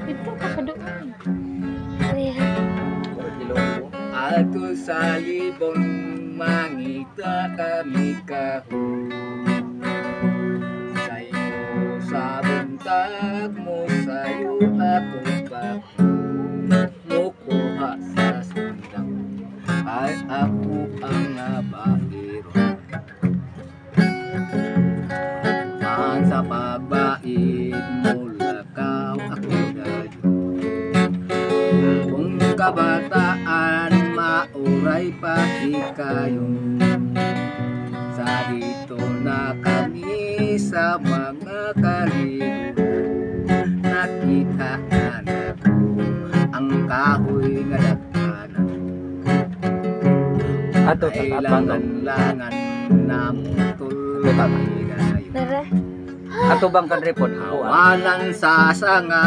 Ito kakadoon. Ayan. Ato sa libon mangita kami kahon. Sa'yo sa buntag mo, sa'yo ako pa mukuha sa sundang ay ako ang nabahiro. Maan sa pagbait mo lakaw ako dayo. Kung kabataan mauray pa ikayon. Sa dito na kami sa mga kalibo. Nakita na ko ang kahoy nga dagkanan. Ato Kailangan na mutol kami ngayon. Tara. ato bang kadre pod. Awanan sa sanga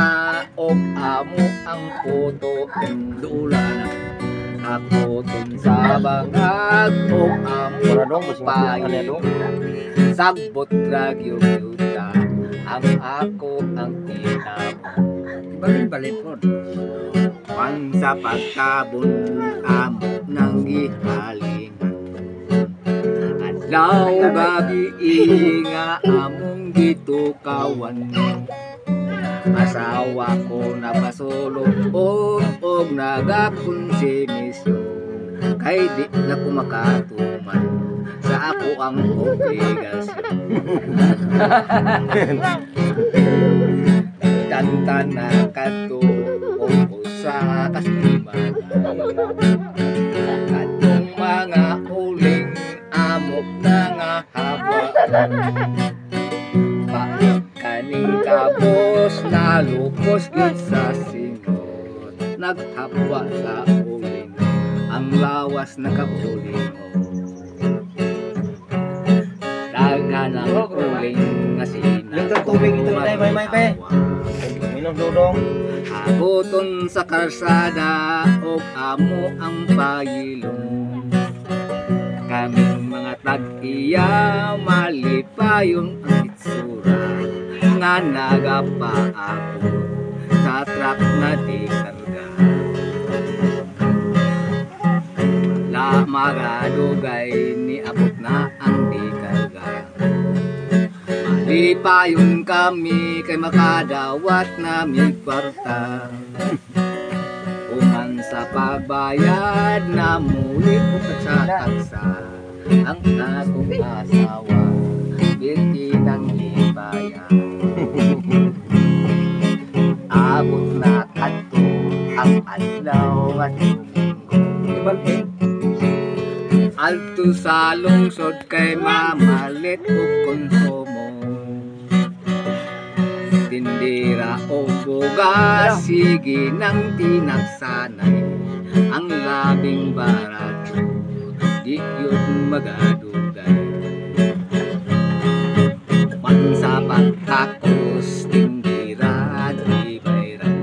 o amo ang puto dulanan. Ako tun sa bangag o amo Maradong masing payo. Sagbot ragyo yuta ang ako ang tinamo. Balik po. Wan sa pagkabon amo ng gihalingan. Adlaw gabi nga among gitukawan. Asawa ko na pasulong og nagakonsimisyon. Kay di na ko makatuman sa ako ang obligasyon. Tantan na kato o sa kasiman. Katong mga uling amok na nga haba. Kaning kabos na lukos gid sa singot. Naghabwa sa uling ang lawas na kapuling mo. Dagan ang uling nga sina. Yung tubig ito na may pe. Minum dudong. Abuton sa karsada o amo ang payilong. Kaming mga tag-iya malipayon ang itsura nga nagapaabot sa truck na di karga. La magadugay ni abot na ang di karga. Malipayon kami kay makadawat na may kwarta. Uman sa pagbayad na muli ko sa taksa. Ang akong asawa binti ng libayan. Abot na kanto ang adlaw at domingo. Alto sa lungsod kay mamalit o konsumo. Tindira o bugas, sige nang tinagsanay. Ang labing barato, di yun magadugay. Man sa pagtakos, tindira di bayran.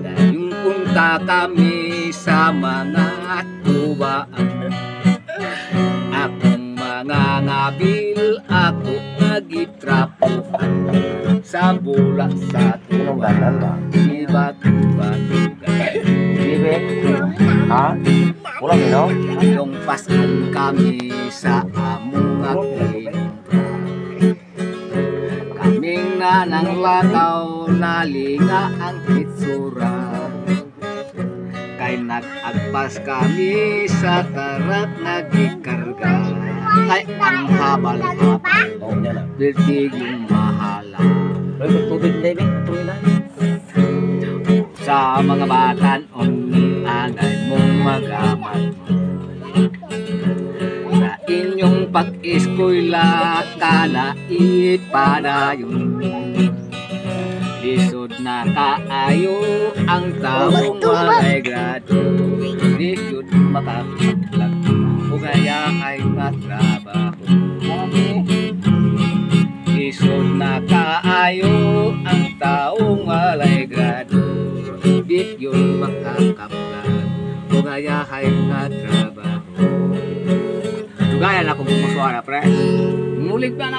Dahil punta kami sa mga tubaan. Akong mga ngabil, ako nagitrapuhan. Sa bulak sa tuwan, iba't batugay. Bibe. Ha? Pulang no? Yung pasan kami sa among akintra. Kaming nanang lakaw, nalinga ang itsura. Kay nag-agpas kami sa karat nagikarga. Ay ang habal-habal, Oh, yan na. biltig yung mahala. Tubig David, tubig na. Sa mga batan-on, anay mong magamat mo. Sa inyong pag-eskwela, kanait padayon. Lisod na kaayo ang taong ay grado. Lisod makakapaglag, o kaya ay matrabaho. Lisod na kaayo ang taong walay grado. Di yun makakapaglag, o kaya ay matrabaho. Gaya na kung pumuswara, pre. Mulig na